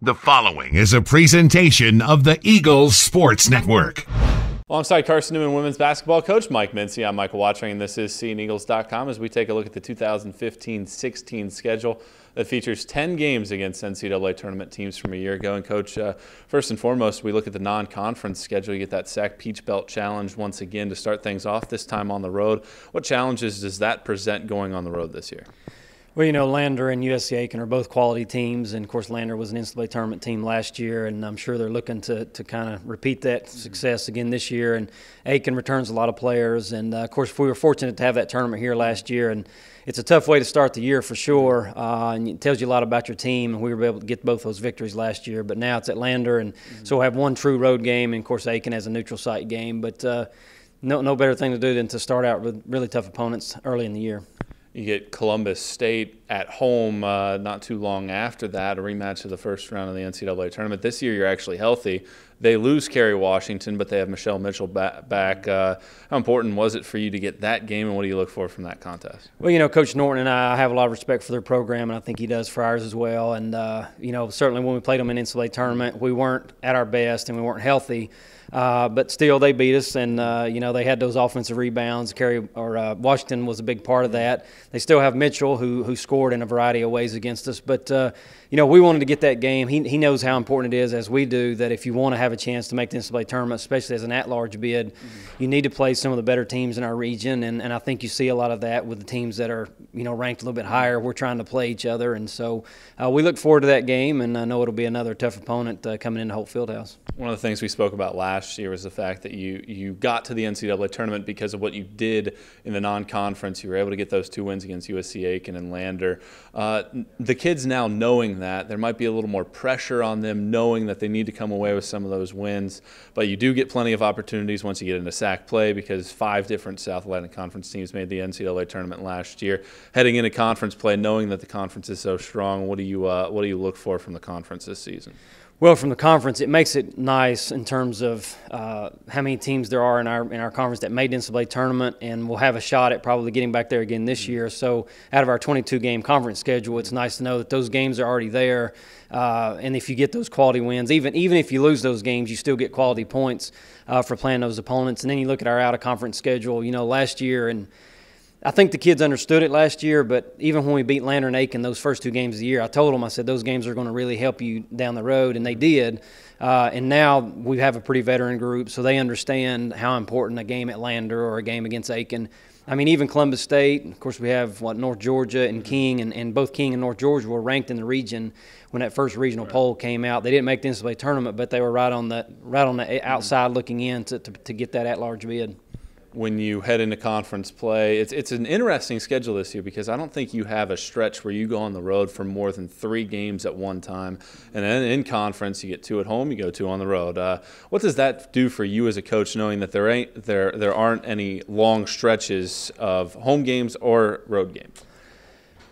The following is a presentation of the Eagles Sports Network. Alongside Carson-Newman women's basketball coach Mike Mincey, I'm Michael Watching, and this is SeeingEagles.com as we take a look at the 2015-16 schedule that features 10 games against NCAA Tournament teams from a year ago. And, Coach, first and foremost, we look at the non-conference schedule. You get that SAC Peach Belt Challenge once again to start things off, this time on the road. What challenges does that present going on the road this year? Well, you know, Lander and USC Aiken are both quality teams, and, of course, Lander was an NCAA Tournament team last year, and I'm sure they're looking to kind of repeat that success again this year. And Aiken returns a lot of players, and, of course, we were fortunate to have that tournament here last year, and it's a tough way to start the year for sure, and it tells you a lot about your team, and we were able to get both those victories last year. But now it's at Lander, and so we'll have one true road game, and, of course, Aiken has a neutral site game. But no better thing to do than to start out with really tough opponents early in the year. You get Columbus State at home not too long after that, a rematch of the first round of the NCAA Tournament. This year you're actually healthy. They lose Kerry Washington, but they have Michelle Mitchell back. How important was it for you to get that game, and what do you look for from that contest? Well, you know, Coach Norton and I have a lot of respect for their program, and I think he does for ours as well. And, you know, certainly when we played them in NCAA Tournament, we weren't at our best and we weren't healthy. But still, they beat us, and you know, they had those offensive rebounds. Washington was a big part of that. They still have Mitchell, who scored in a variety of ways against us. But you know, we wanted to get that game. He knows how important it is, as we do, that if you want to have a chance to make the NCAA tournament, especially as an at-large bid, you need to play some of the better teams in our region. And I think you see a lot of that with the teams that are, you know, ranked a little bit higher. We're trying to play each other, and so we look forward to that game. And I know it'll be another tough opponent coming into Holt Fieldhouse. One of the things we spoke about last year was the fact that you got to the NCAA tournament because of what you did in the non-conference. You were able to get those 2 wins against USC Aiken and Lander. The kids now knowing that, there might be a little more pressure on them knowing that they need to come away with some of those wins. But you do get plenty of opportunities once you get into SAC play, because 5 different South Atlantic Conference teams made the NCAA tournament last year. Heading into conference play, knowing that the conference is so strong, what do you look for from the conference this season? Well, from the conference, it makes it nice in terms of how many teams there are in our conference that made the NCAA tournament, and we'll have a shot at probably getting back there again this year. So out of our 22-game conference schedule, it's nice to know that those games are already there. And if you get those quality wins, even if you lose those games, you still get quality points for playing those opponents. And then you look at our out-of-conference schedule, you know, last year, and I think the kids understood it last year, but even when we beat Lander and Aiken those first 2 games of the year, I told them, I said, those games are going to really help you down the road, and they did. And now we have a pretty veteran group, so they understand how important a game at Lander or a game against Aiken. I mean, even Columbus State, of course, we have, North Georgia and King, and both King and North Georgia were ranked in the region when that first regional poll came out. They didn't make the NCAA tournament, but they were right on the outside looking in to get that at-large bid. When you head into conference play, it's an interesting schedule this year, because I don't think you have a stretch where you go on the road for more than 3 games at one time. And then in conference, you get 2 at home, you go 2 on the road. What does that do for you as a coach, knowing that there aren't any long stretches of home games or road games?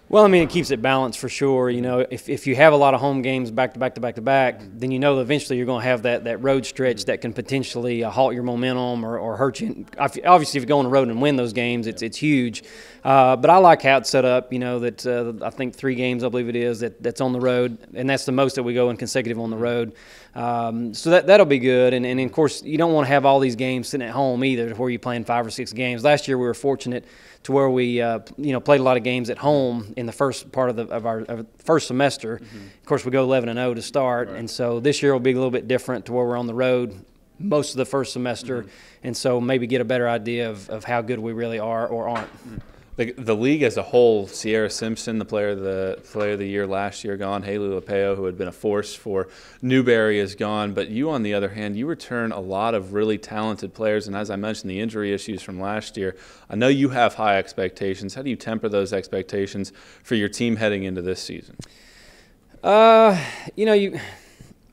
Well, I mean, it keeps it balanced for sure. You know, if you have a lot of home games back to back to back to back, then you know that eventually you're going to have that road stretch that can potentially halt your momentum or hurt you. Obviously, if you go on the road and win those games, it's huge. But I like how it's set up. You know, that I think 3 games, I believe it is, that's on the road, and that's the most that we go in consecutive on the road. So that'll be good. And of course, you don't want to have all these games sitting at home either, where you're playing 5 or 6 games. Last year, we were fortunate to where we played a lot of games at home in the first part of our first semester. Of course, we go 11-0 to start, and so this year will be a little bit different to where we're on the road most of the first semester, and so maybe get a better idea of how good we really are or aren't. The league as a whole, Sierra Simpson, the player of the year last year, gone. Haley Lapeo, who had been a force for Newberry, is gone. But you, on the other hand, you return a lot of really talented players. And as I mentioned, the injury issues from last year, I know you have high expectations. How do you temper those expectations for your team heading into this season? You know,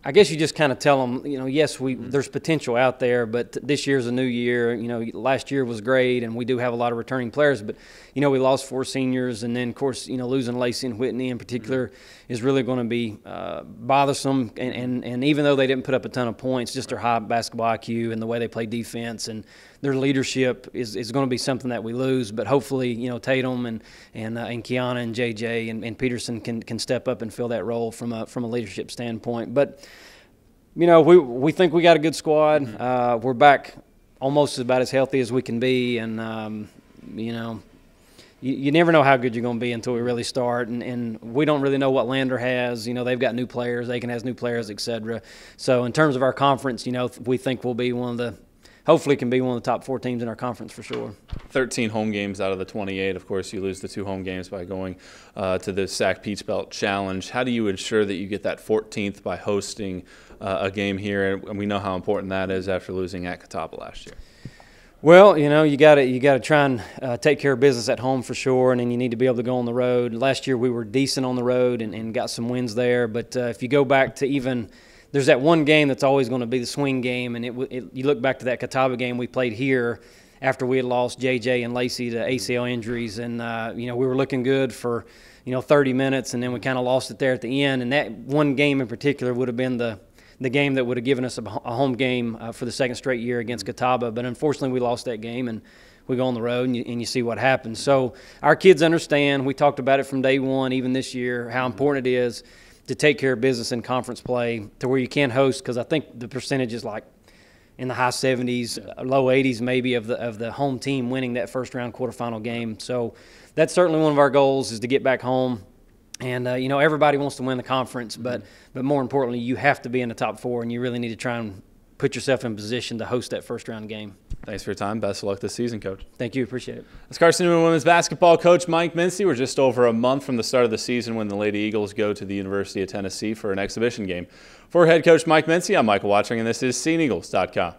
I guess you just kind of tell them, yes, there's potential out there, but this year's a new year. Last year was great, and we do have a lot of returning players, but, we lost 4 seniors, and then, of course, losing Lacey and Whitney in particular is really going to be bothersome. And even though they didn't put up a ton of points, just their high basketball IQ and the way they play defense and their leadership is going to be something that we lose. But hopefully, Tatum and Kiana and JJ and Peterson can step up and fill that role from a leadership standpoint. But we think we got a good squad. We're back almost about as healthy as we can be, and you never know how good you're going to be until we really start, and we don't really know what Lander has. They've got new players, Aiken has new players, etc. So in terms of our conference, we think we'll be hopefully can be one of the top 4 teams in our conference for sure. 13 home games out of the 28. Of course, you lose the 2 home games by going to the SAC Peach Belt Challenge. How do you ensure that you get that 14th by hosting a game here? And we know how important that is after losing at Catawba last year. Well, you got to try and take care of business at home for sure, and then you need to be able to go on the road. Last year we were decent on the road and got some wins there, but if you go back to even – there's that one game that's always going to be the swing game, and you look back to that Catawba game we played here after we had lost JJ and Lacey to ACL injuries, and we were looking good for 30 minutes, and then we kind of lost it there at the end. And that one game in particular would have been the game that would have given us a home game for the second straight year against Catawba. But unfortunately, we lost that game, and we go on the road, and you see what happens. So our kids understand. We talked about it from day one, even this year, how important it is to take care of business in conference play to where you can host, because I think the percentage is like in the high 70s, low 80s maybe of the home team winning that first-round quarterfinal game. So that's certainly one of our goals, is to get back home. And, everybody wants to win the conference, but more importantly, you have to be in the top 4, and you really need to try and put yourself in position to host that first-round game. Thanks for your time. Best of luck this season, Coach. Thank you. Appreciate it. That's Carson-Newman women's basketball coach Mike Mincey. We're just over a month from the start of the season when the Lady Eagles go to the University of Tennessee for an exhibition game. For head coach Mike Mincey, I'm Michael Watching, and this is SeenEagles.com.